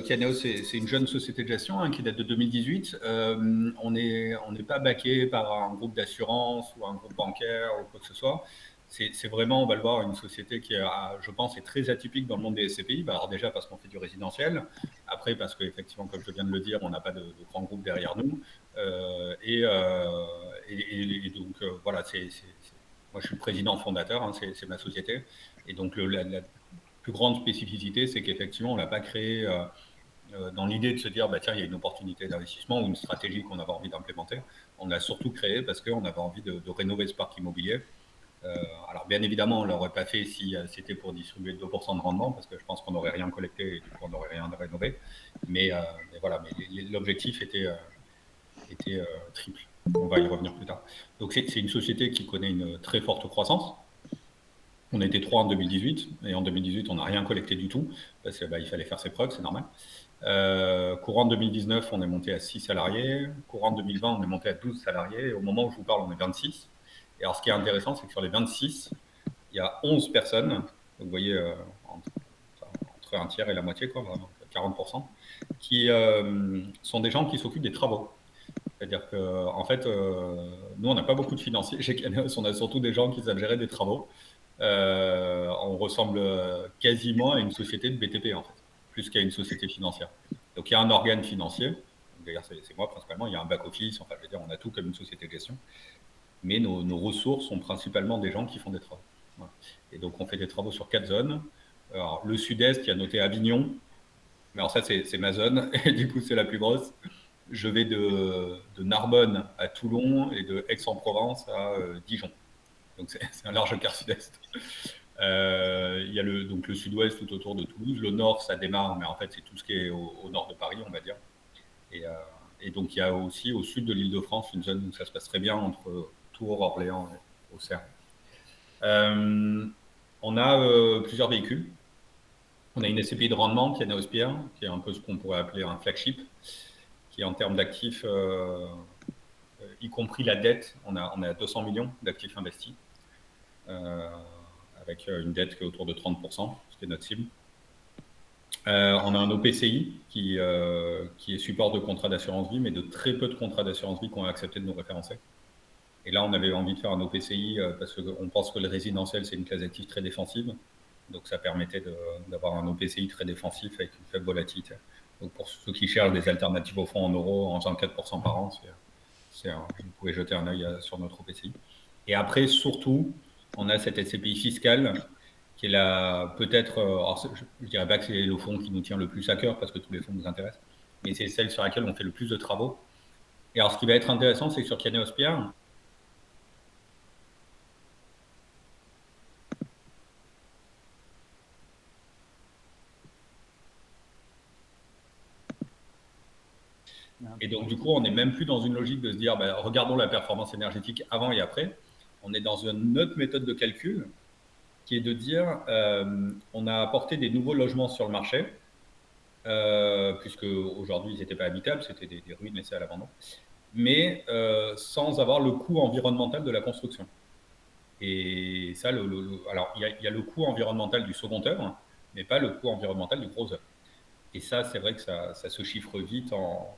Kianéos, c'est une jeune société de gestion qui date de 2018. On n'est pas backé par un groupe d'assurance ou un groupe bancaire ou quoi que ce soit. C'est vraiment, on va le voir, une société qui, je pense, est très atypique dans le monde des SCPI. Alors déjà parce qu'on fait du résidentiel. Après parce qu'effectivement, comme je viens de le dire, on n'a pas de grand groupe derrière nous. Et donc, voilà, moi je suis le président fondateur, c'est ma société. Et donc la plus grande spécificité, c'est qu'effectivement, on ne l'a pas créé dans l'idée de se dire, bah, tiens, il y a une opportunité d'investissement ou une stratégie qu'on avait envie d'implémenter. On l'a surtout créé parce qu'on avait envie de rénover ce parc immobilier. Alors, bien évidemment, on ne l'aurait pas fait si c'était pour distribuer 2% de rendement, parce que je pense qu'on n'aurait rien collecté et du coup, on n'aurait rien rénové. Mais voilà, l'objectif était triple. On va y revenir plus tard. Donc, c'est une société qui connaît une très forte croissance. On était 3 en 2018, et en 2018, on n'a rien collecté du tout, parce qu'il fallait faire ses preuves, c'est normal. Courant 2019, on est monté à 6 salariés. Courant 2020, on est monté à 12 salariés. Et au moment où je vous parle, on est 26. Et alors, ce qui est intéressant, c'est que sur les 26, il y a 11 personnes. Donc, vous voyez, entre un tiers et la moitié, quoi, donc 40%, qui sont des gens qui s'occupent des travaux. C'est-à-dire qu'en fait, nous, on n'a pas beaucoup de financiers chez Kianéos. On a surtout des gens qui savent gérer des travaux. On ressemble quasiment à une société de BTP, en fait, plus qu'à une société financière. Donc, il y a un organe financier. D'ailleurs, c'est moi principalement. Il y a un back-office. Enfin, je veux dire, on a tout comme une société de gestion. Mais nos ressources sont principalement des gens qui font des travaux. Voilà. Et donc, on fait des travaux sur 4 zones. Alors, le sud-est, il y a noté Avignon. Mais alors ça, c'est ma zone. Et du coup, c'est la plus grosse. Je vais de Narbonne à Toulon et de Aix-en-Provence à Dijon. Donc, c'est un large quart sud-est. Il y a donc le sud-ouest tout autour de Toulouse. Le nord, ça démarre, mais en fait, c'est tout ce qui est au nord de Paris, on va dire. Et donc, il y a aussi au sud de l'Île-de-France une zone où ça se passe très bien entre Tours, Orléans et Auxerre. On a plusieurs véhicules. On a une SCPI de rendement, Kianéos Pierre, qui est un peu ce qu'on pourrait appeler un flagship, qui en termes d'actifs, y compris la dette, on a 200 millions d'actifs investis, avec une dette qui est autour de 30%, ce qui est notre cible. On a un OPCI qui est support de contrats d'assurance vie, mais de très peu de contrats d'assurance vie qui ont accepté de nous référencer. Et là, on avait envie de faire un OPCI parce qu'on pense que le résidentiel, c'est une classe d'actifs très défensive. Donc, ça permettait d'avoir un OPCI très défensif avec une faible volatilité. Donc, pour ceux qui cherchent des alternatives au fonds en euros, en faisant 4% par an, vous pouvez jeter un œil sur notre OPCI. Et après, surtout, on a cette SCPI fiscale qui est là, peut-être, je ne dirais pas que c'est le fonds qui nous tient le plus à cœur parce que tous les fonds nous intéressent, mais c'est celle sur laquelle on fait le plus de travaux. Et alors, ce qui va être intéressant, c'est que sur Kianéos Pierre, et donc, du coup, on n'est même plus dans une logique de se dire, regardons la performance énergétique avant et après. On est dans une autre méthode de calcul qui est de dire, on a apporté des nouveaux logements sur le marché, puisque aujourd'hui, ils n'étaient pas habitables, c'était des ruines laissées à l'abandon, mais sans avoir le coût environnemental de la construction. Et ça, alors, il y a le coût environnemental du second œuvre, mais pas le coût environnemental du gros œuvre. Et ça, c'est vrai que ça se chiffre vite en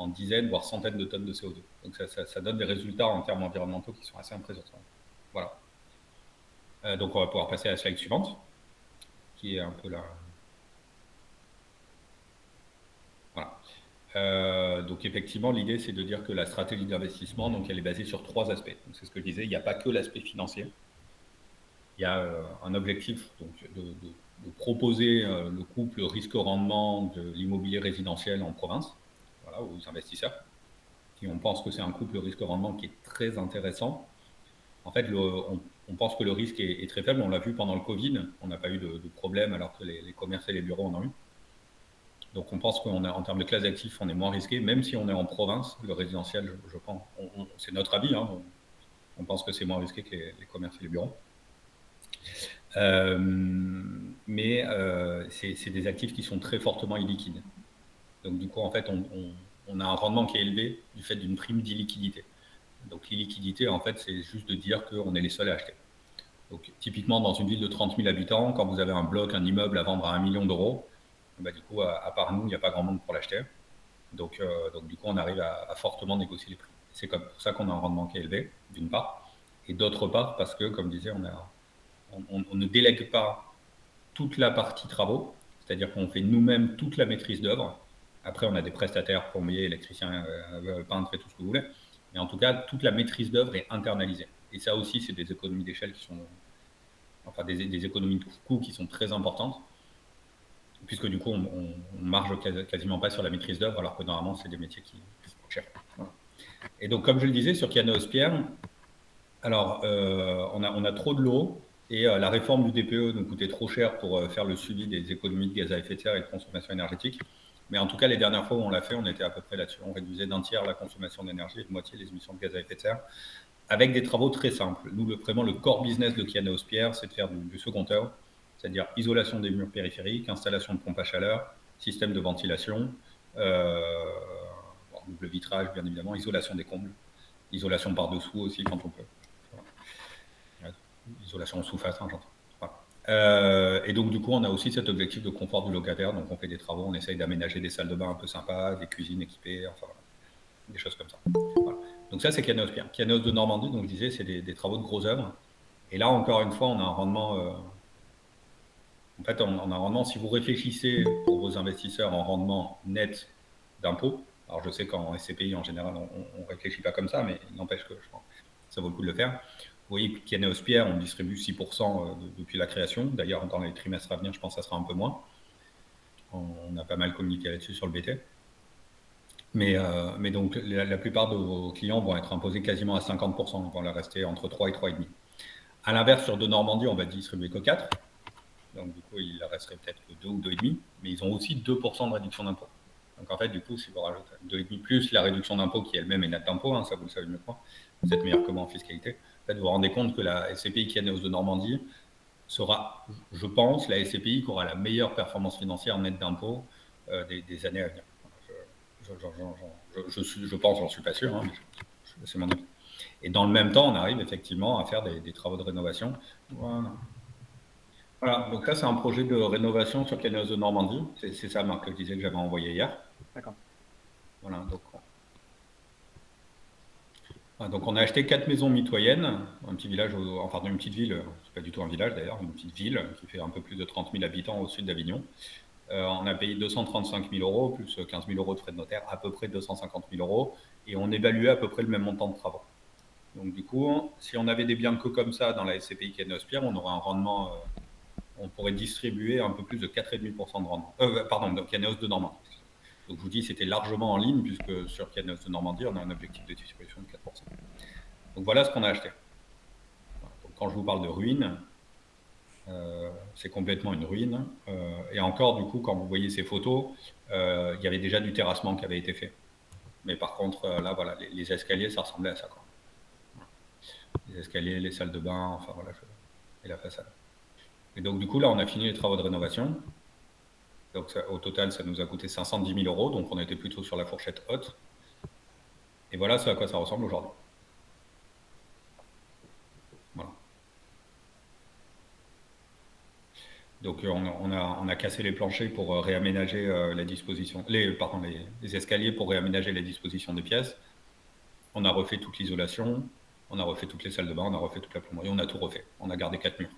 dizaines, voire centaines de tonnes de CO2. Donc, ça donne des résultats en termes environnementaux qui sont assez impressionnants. Voilà. Donc, on va pouvoir passer à la slide suivante, qui est un peu la... Voilà. Donc, effectivement, l'idée, c'est de dire que la stratégie d'investissement, donc, elle est basée sur 3 aspects. Donc, c'est ce que je disais, il n'y a pas que l'aspect financier. Il y a un objectif donc, de proposer le couple risque-rendement de l'immobilier résidentiel en province, voilà, aux investisseurs. Et on pense que c'est un couple risque-rendement qui est très intéressant. En fait, on pense que le risque est très faible. On l'a vu pendant le Covid. On n'a pas eu de problème alors que les commerces et les bureaux en ont eu. Donc, on pense qu'en termes de classe d'actifs, on est moins risqué, même si on est en province. Le résidentiel, je pense, c'est notre avis. On pense que c'est moins risqué que les commerces et les bureaux. Mais c'est des actifs qui sont très fortement illiquides. Donc, du coup, en fait, on a un rendement qui est élevé du fait d'une prime d'illiquidité. Donc, l'illiquidité, en fait, c'est juste de dire qu'on est les seuls à acheter. Donc, typiquement, dans une ville de 30 000 habitants, quand vous avez un bloc, un immeuble à vendre à 1 million d'euros, bah, du coup, à part nous, il n'y a pas grand monde pour l'acheter. Donc, du coup, on arrive à fortement négocier les prix. C'est comme pour ça qu'on a un rendement qui est élevé, d'une part, et d'autre part parce que, comme je disais, on ne délègue pas toute la partie travaux, c'est-à-dire qu'on fait nous-mêmes toute la maîtrise d'œuvre. Après, on a des prestataires, plombiers, électriciens, peintres et tout ce que vous voulez. Mais en tout cas, toute la maîtrise d'œuvre est internalisée. Et ça aussi, c'est des économies d'échelle qui sont, enfin, des économies de coûts qui sont très importantes, puisque du coup, on marge quasiment pas sur la maîtrise d'œuvre, alors que normalement, c'est des métiers qui coûtent cher. Voilà. Et donc, comme je le disais, sur Kianos Pierre, alors, on a trop de lots et la réforme du DPE nous coûtait trop cher pour faire le suivi des économies de gaz à effet de serre et de consommation énergétique. Mais en tout cas, les dernières fois où on l'a fait, on était à peu près là-dessus. On réduisait d'un tiers la consommation d'énergie et de moitié les émissions de gaz à effet de serre avec des travaux très simples. Nous, vraiment, le core business de Kianos Pierre, c'est de faire du second œuvre, c'est-à-dire isolation des murs périphériques, installation de pompes à chaleur, système de ventilation, double vitrage, bien évidemment, isolation des combles, isolation par-dessous aussi quand on peut. Isolation en sous-face, hein, j'entends. Voilà. Et donc, du coup, on a aussi cet objectif de confort du locataire. Donc, on fait des travaux, on essaye d'aménager des salles de bain un peu sympas, des cuisines équipées, enfin, voilà, des choses comme ça. Voilà. Donc, ça, c'est Kianos Pierre. Kianos de Normandie, donc je disais, c'est des travaux de gros œuvres. Et là, encore une fois, on a un rendement. En fait, on a un rendement, si vous réfléchissez pour vos investisseurs en rendement net d'impôt, alors je sais qu'en SCPI, en général, on ne réfléchit pas comme ça, mais il n'empêche que je pense que ça vaut le coup de le faire. Vous voyez que Kianos Pierre, on distribue 6% depuis la création. D'ailleurs, dans les trimestres à venir, je pense que ça sera un peu moins. On a pas mal communiqué là-dessus sur le BT. Mais donc, la plupart de vos clients vont être imposés quasiment à 50%. Ils vont leur rester entre 3 et 3,5. À l'inverse, sur de Normandie, on va distribuer que 4. Donc, du coup, il leur resterait peut-être que 2 ou 2,5. Mais ils ont aussi 2% de réduction d'impôt. Donc, en fait, du coup, si vous rajoutez 2,5 plus la réduction d'impôt qui elle-même est nette d'impôt, hein, ça vous le savez mieux que moi, vous êtes meilleur que moi en fiscalité. En fait, vous vous rendez compte que la SCPI Kianos de Normandie sera, je pense, la SCPI qui aura la meilleure performance financière nette d'impôt des années à venir. Je pense, j'en suis pas sûr, hein, mais c'est mon avis. Et dans le même temps, on arrive effectivement à faire des travaux de rénovation. Voilà. Voilà, donc là, c'est un projet de rénovation sur Kianos de Normandie. C'est ça, Marc, que je disais que j'avais envoyé hier. D'accord. Voilà, donc on a acheté 4 maisons mitoyennes, un petit village, enfin une petite ville, c'est pas du tout un village d'ailleurs, une petite ville qui fait un peu plus de 30 000 habitants au sud d'Avignon. On a payé 235 000 euros, plus 15 000 euros de frais de notaire, à peu près 250 000 euros, et on évaluait à peu près le même montant de travaux. Donc du coup, si on avait des biens que comme ça dans la SCPI Kianos Pierre, on aurait un rendement, on pourrait distribuer un peu plus de 4,5% de rendement. Pardon, donc Kianos de Normandie. Donc je vous dis, c'était largement en ligne, puisque sur Kianos de Normandie, on a un objectif de distribution de 4%. Donc voilà ce qu'on a acheté. Donc, quand je vous parle de ruine, c'est complètement une ruine. Et encore, du coup, quand vous voyez ces photos, il y avait déjà du terrassement qui avait été fait. Mais par contre, là, voilà, les escaliers, ça ressemblait à ça, quoi. Les escaliers, les salles de bain, enfin voilà, et la façade. Et donc, du coup, là, on a fini les travaux de rénovation. Donc, au total, ça nous a coûté 510 000 euros. Donc, on était plutôt sur la fourchette haute. Et voilà ce à quoi ça ressemble aujourd'hui. Voilà. Donc, on a cassé les planchers pour réaménager la disposition, les escaliers pour réaménager les dispositions des pièces. On a refait toute l'isolation, on a refait toutes les salles de bain, on a refait toute la plomberie, on a tout refait. On a gardé 4 murs.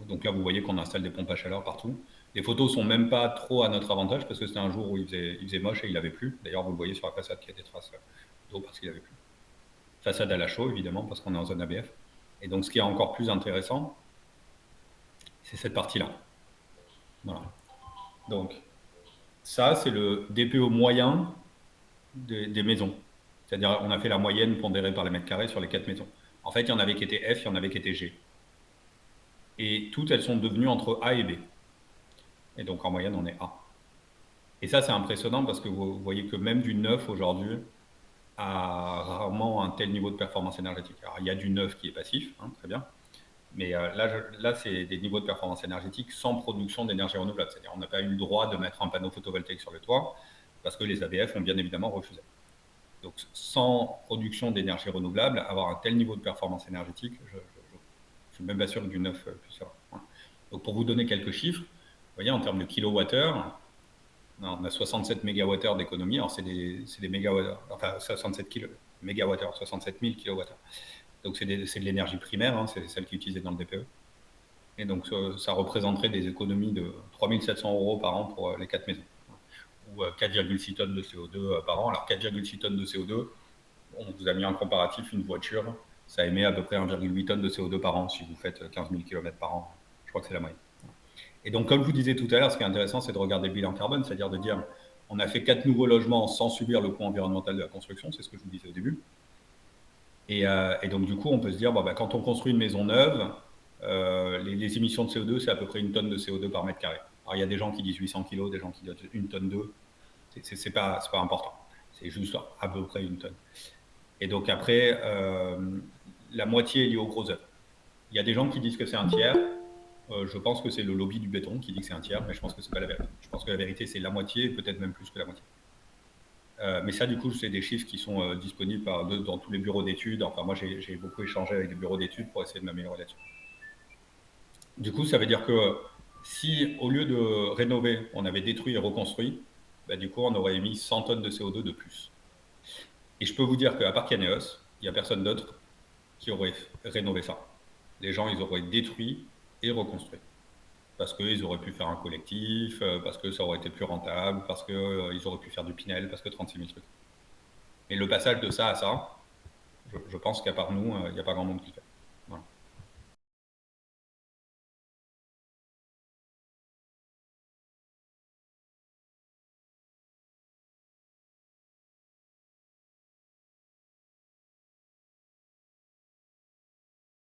Donc là, vous voyez qu'on installe des pompes à chaleur partout. Les photos sont même pas trop à notre avantage parce que c'était un jour où il faisait moche et il avait plu. D'ailleurs, vous le voyez sur la façade qui a des traces d'eau parce qu'il avait plu. Façade à la chaux, évidemment, parce qu'on est en zone ABF. Et donc, ce qui est encore plus intéressant, c'est cette partie-là. Voilà. Donc, ça, c'est le DPO moyen des maisons. C'est-à-dire, on a fait la moyenne pondérée par les mètres carrés sur les 4 maisons. En fait, il y en avait qui étaient F, il y en avait qui étaient G. Et toutes, elles sont devenues entre A et B. Et donc, en moyenne, on est A. Et ça, c'est impressionnant parce que vous voyez que même du neuf aujourd'hui a rarement un tel niveau de performance énergétique. Alors, il y a du neuf qui est passif, hein, très bien. Mais là, c'est des niveaux de performance énergétique sans production d'énergie renouvelable. C'est-à-dire, on n'a pas eu le droit de mettre un panneau photovoltaïque sur le toit parce que les ABF ont bien évidemment refusé. Donc, sans production d'énergie renouvelable, avoir un tel niveau de performance énergétique, je ne suis même pas sûr que du neuf puisse avoir. Donc, pour vous donner quelques chiffres, voyez, en termes de kilowattheure, on a 67 mégawattheures d'économie. Alors, c'est des mégawattheures, enfin 67 mégawattheures, 67 000 kilowattheures. Donc, c'est de l'énergie primaire, hein, c'est celle qui est utilisée dans le DPE. Et donc, ça représenterait des économies de 3 700 euros par an pour les 4 maisons. Ou 4,6 tonnes de CO2 par an. Alors, 4,6 tonnes de CO2, on vous a mis en comparatif une voiture, ça émet à peu près 1,8 tonnes de CO2 par an si vous faites 15 000 km par an. Je crois que c'est la moyenne. Et donc, comme je vous disais tout à l'heure, ce qui est intéressant, c'est de regarder le bilan carbone, c'est-à-dire de dire, on a fait 4 nouveaux logements sans subir le coût environnemental de la construction, c'est ce que je vous disais au début. Et donc, du coup, on peut se dire, quand on construit une maison neuve, les émissions de CO2, c'est à peu près 1 tonne de CO2 par mètre carré. Alors, il y a des gens qui disent 800 kg, des gens qui disent 1 tonne 2. C'est pas important. C'est juste à peu près 1 tonne. Et donc, après, la moitié est liée aux gros œuvres. Il y a des gens qui disent que c'est un tiers. Je pense que c'est le lobby du béton qui dit que c'est un tiers, mais je pense que c'est pas la vérité. Je pense que la vérité, c'est la moitié, peut-être même plus que la moitié. Mais ça, du coup, c'est des chiffres qui sont disponibles dans tous les bureaux d'études. Enfin, moi, j'ai beaucoup échangé avec des bureaux d'études pour essayer de m'améliorer là-dessus. Du coup, ça veut dire que si, au lieu de rénover, on avait détruit et reconstruit, du coup, on aurait émis 100 tonnes de CO2 de plus. Et je peux vous dire qu'à part Caneos, il n'y a personne d'autre qui aurait rénové ça. Les gens, ils auraient détruit et reconstruit. Parce qu'ils auraient pu faire un collectif, parce que ça aurait été plus rentable, parce qu'ils auraient pu faire du Pinel, parce que 36 000 trucs. Mais le passage de ça à ça, je pense qu'à part nous, il n'y a pas grand monde qui le fait.